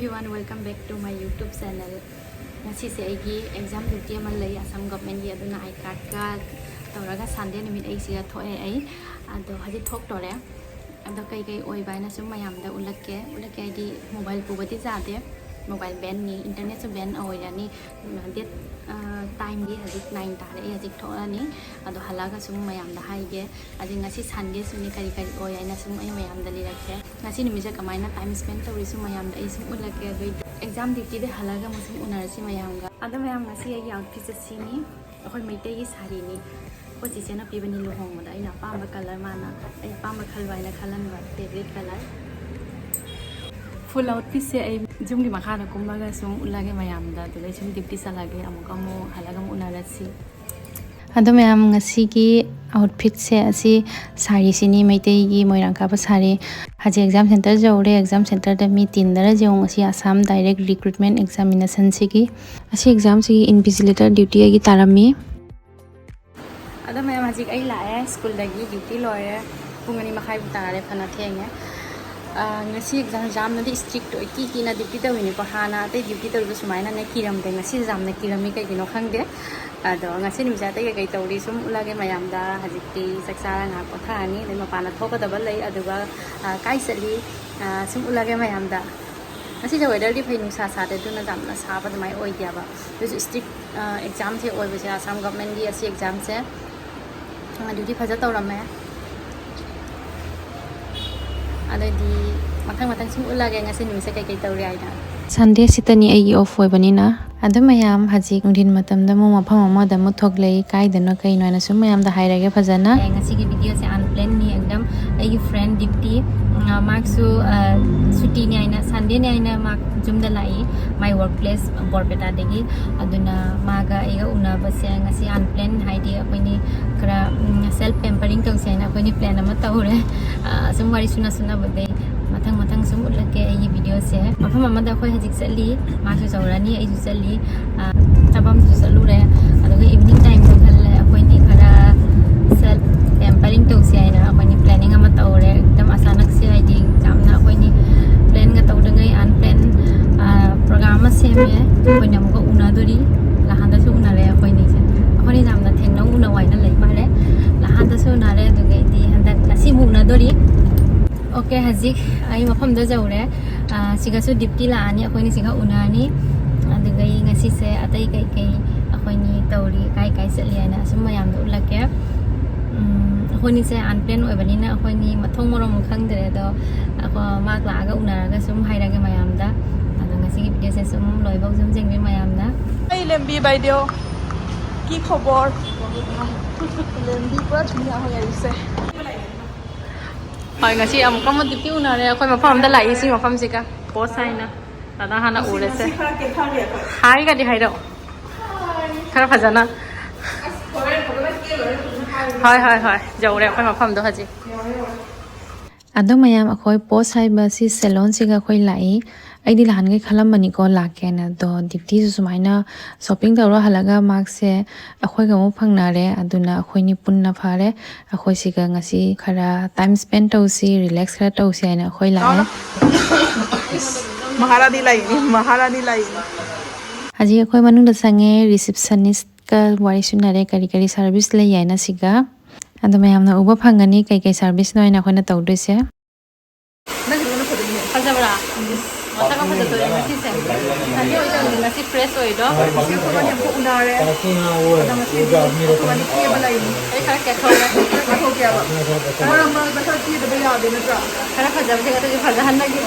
everyone, welcome back to my YouTube channel. Ngasi se aigi exam duty amal lay Assam government gi aduna I card ka tawraga Sunday nimit ai siga thoe ai ado haji thok tore ado kai oi baina sum mayam da ulakke di mobile pubati jade mobile ban ni internet so ban oirani date time gi haji 9 tare ai haji thorani ado halaga sum mayam da haige adi ngasi Sunday sum ni kari oi aina sum ai mayam da lirakke ngasi nimija kamaina time spend tawri sum mayam da ai sum ulakke ado exam duty de halaga musum unarasi mayam ga ado mayam ngasi ai outfit sini akoi Meitei gi sari ni ko chisena pibani lohong da ina pamba color mana ai pamba khalwai na khalan wa favorite color full outfit se ai jum gi makha na kumbaga sum ulage mayam da dulai sum dipti salage amuka mo halaga mo unarasi ado mayam ngasi gi outfit se asi sari sini Meitei gi moirangka ba sari haji exam center jore exam center da mi tindara jeong asi Assam direct recruitment examination sigi asi exam sigi Invigilator duty gi tarami ado mayam haji ai lae school dagi duty loire pungani makhai butare phana thenge ngasi exam jam na di strict oi ki na duty da wini ko hana te duty da ru sumaina na kiram de ngasi jam na kirami kai gino khangde ado ngasi nimja te kai tawri sum ulage mayam da haji ti saksara nga ko thani le mapana thoka da balai aduga kai sali sum ulage mayam da ngasi ja weather di phai nusa sa de duna jam na sa ba mai oi dia ba this strict exam se oi ba ja Assam government di asi exam se duty phaja tawrame adadi matang sum ulage ngasi nimse kai tawri aina Sunday sitani ai off hoy banina ado mayam haji nungdin matam da mo mafam ama da mo thoklei kai dana kai noina sum mayam da hairage phajana ngasi gi video se unplan ni ekdam ai friend Deepti marksu suti ni aina Sunday ni aina mark jumda lai my workplace Borpeta degi aduna maga ega una base ngasi unplan haidi apani kra self pampering tawse aina apani plan ama tawre sum wari suna bade matang sum ulake ai video se mafam ama da khoi hajik sali marksu jawrani ai ju sali tabam ju salu re aduga evening time ko khalle apani kara self pampering tawse aina apani planning ama tawre ekdam asanak se haidi jamna apani plan ga tawdangai unplan program se me apani amko unadori lahanda su unare apani se apani jamna thengna una waina lai mare lahanda su unare aduga di handak kasi mu unadori okay hazik ai mafam da jawre siga su Deepti la ani apani siga unani aduga ngasi se atai kai apani tawri kai sali ana sum mayam da ulake apani se unplan oi banina apani mathong morom khangdre do ako mak la ga unaraga sum hairage mayam da adu ngasi gi video se sum loi bok sum jengbi mayam da ai lembi bai dio ki khobor lembi pura thumya hoya ise hoi ngasi amka mo Deepti unare akoi mafam da lai si mafam sika post haina dada hana ure se hai ga di hai do khara phajana hai jawre akoi mafam do haji ado mayam akoi post hai ba si salon siga khoi lai ai di lahan gai khalam bani ko lake na do Deepti su sumaina shopping tawra halaga mark se akoi ga mo phangna re aduna akoi ni punna phare akoi siga ngasi khara time spend tawsi relax khara tawsi aina akoi lai maharani lai haji akoi manung da sange receptionist ka wari sunare kari service le yaina siga ado mayam na uba phangani kai service noina akoi na tawdise Pajabra mata ka phaja tore ngasi se ani oi tang ngasi fresh oi do se ko ne ko unare da ma se ko ni ke balai ai khara kya thora ma ko kya ba mara ma ba sa ti da ba ya de na tra khara phaja se ka to phaja hanna gi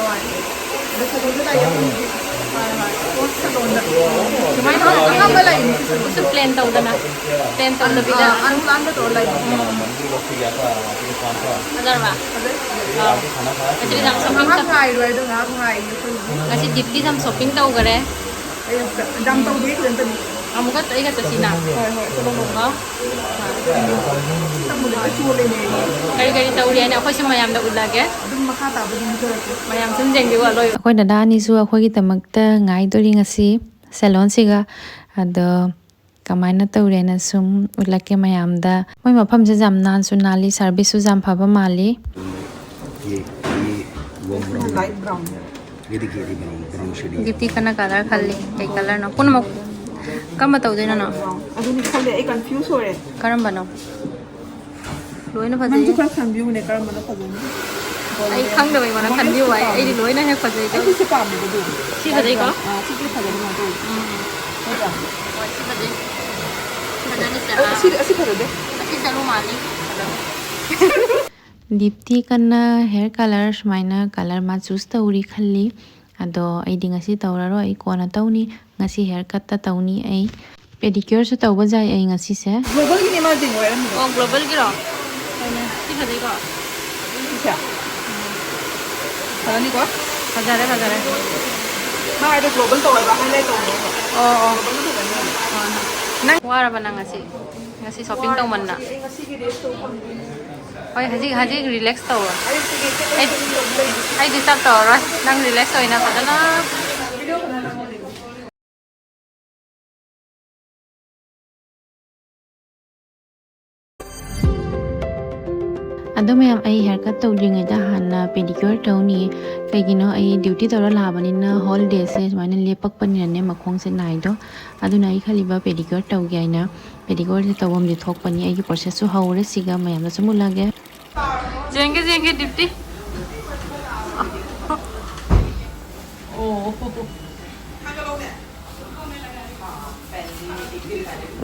da sa do da ya ni ko sa do na mai no ka balai su plan tau da na plan tau da bida an plan da to lai adar ba ajri jam shopping ha ngai rồi đó ngai ngasi Deepti jam shopping tau gare dam tau de klen tan amuka tai ga tasina hoi so lo no tam mo de chu le ne kari tau ri ana khoi sum mayam da ulage dum ma kha ta ba ni ko mayam sum jeng bi wa loi akoi dada ni su akoi gi tamakta ngai dori ngasi salon siga ado kamaina tawre na sum ulake mayam da moi mafam je jam nan su nali service su jam phaba mali light brown Dipti kana color khalli kai color no punmo kama tawdena no aduni khalle ai confuse hore karamba no loina man phajai ju kan sambiu ne karamba na phajani ai khangda bai mana khanbi wai ai di loina he phajai ai se pam ne du si phajai ko si ke phajani ma du hoda wai si phajai phajani sa asi phajade asi salu mali Dipti kana hair color smaina color ma choose tawri khalli ado ai ding asi tawraro ai kona tawni ngasi haircut ta tawni ai pedicure su tawba jai ai ngasi se global ki ne ma ding wai ami oh global ki ro si phajai ko kya phajani ko phajare ma ai global to ba highlight to oh nang wara ba nang ngasi shopping taw man na ai ngasi ki dress to oi haji relax taw ai disturb taw ra nang relax oina padana ado mayam ai haircut tawdringai da hanna pedicure tawni kaigino ai duty tawra labanina holiday se sumaina lepak panina ne makhong se nai do aduna ai khaliba pedicure tawge aina pedicure se tawom di thok pani ai process su haure siga mayam da sumulage jenge dipti oh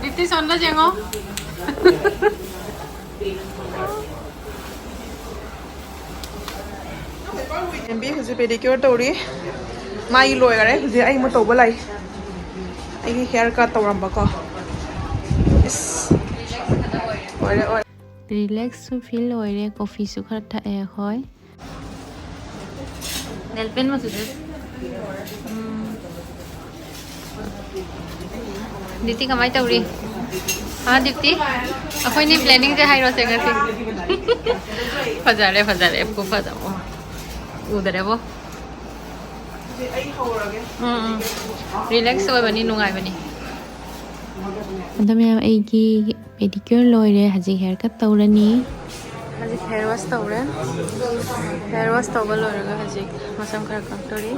dipti sonda jengo MB हुजे pedicure तौरी माई लोय गरे हुजे आई म तौबा लाई आई hair cut तौरम बको इस ओरे ओरे relax su feel oire coffee su khar tha e hoy nail pen ma suje dipti kamai tawri ha dipti akhoi ni planning je hairo se ngasi phajare ko phajamo udare bo आई हौरगे relax hoy bani nungai bani adamya ai ki pedicure loire haji haircut tawrani haji hair wash tawre hair wash tawba loiraga haji masam khara kaktori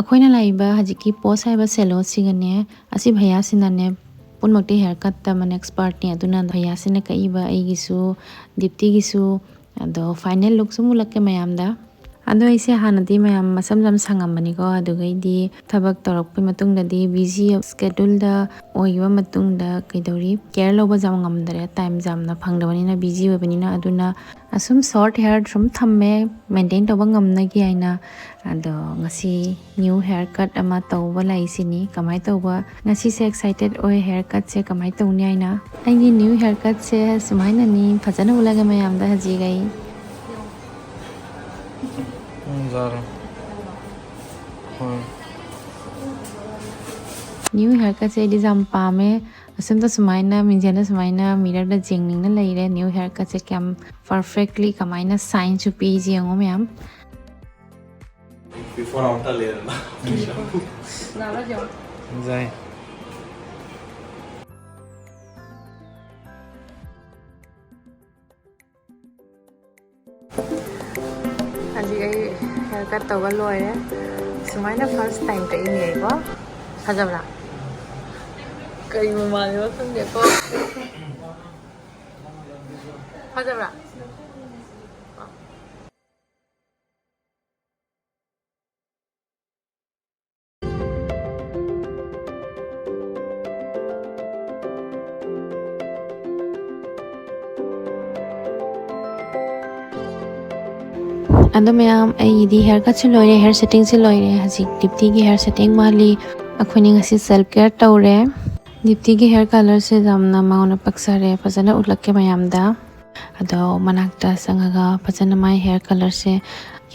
akoina laiba haji ki post haiba salon sigane asi bhaiya sinane punmokti haircut ta man expert ne aduna bhaiya sine kaiba ai gisu dipti gisu ado final look su mulakke mayam da ado ise hanadi mayam masam jam sangam ko adugaidi thabak torok pe matung da di busy schedule da oiwa matung da kaidori care loba jam ngam dare time jam na phangdawani na busy webani na aduna asum short hair drum thamme maintain toba ngam na gi aina ado ngasi new haircut ama tawba lai sini kamai tawba ngasi se excited oi haircut se kamai tawni aina ai new haircut se sumaina ni phajana ulaga mayam da haji gai new haircut se di jam pame asum ta sumaina minjana sumaina mirror da jengning na leire new haircut se kam perfectly kamaina sign chu pi jengo mayam before after layer na nala jo jai haji ai haircut tawba loire sumaina first time ta ini ko hajabra kari mamale wa khande ko hajabra ando mayam ai di haircut se loire hair setting se loire haji dipti ki hair setting mali akhoni ngasi self care tawre dipti ki hair color se jamna mauna paksare phajana ulakke mayam da ado manakta sangaga phajana mai hair color se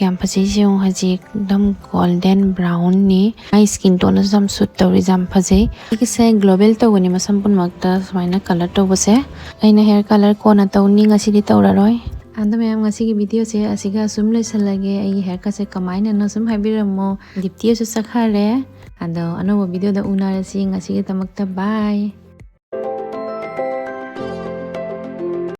yam phajai jong haji dam golden brown ni ai skin tone jam suit tawri jam phajai ki se global tawni masam pun makta smaina color tawbase aina hair color kona tawni ngasi di tawraroi ando mayam ngasi ki video se asiga sum loisalage ai haircut se kamaina no sum habiramo dipti su sakhare ando anobo video da unarasi ngasi ki tamakta bye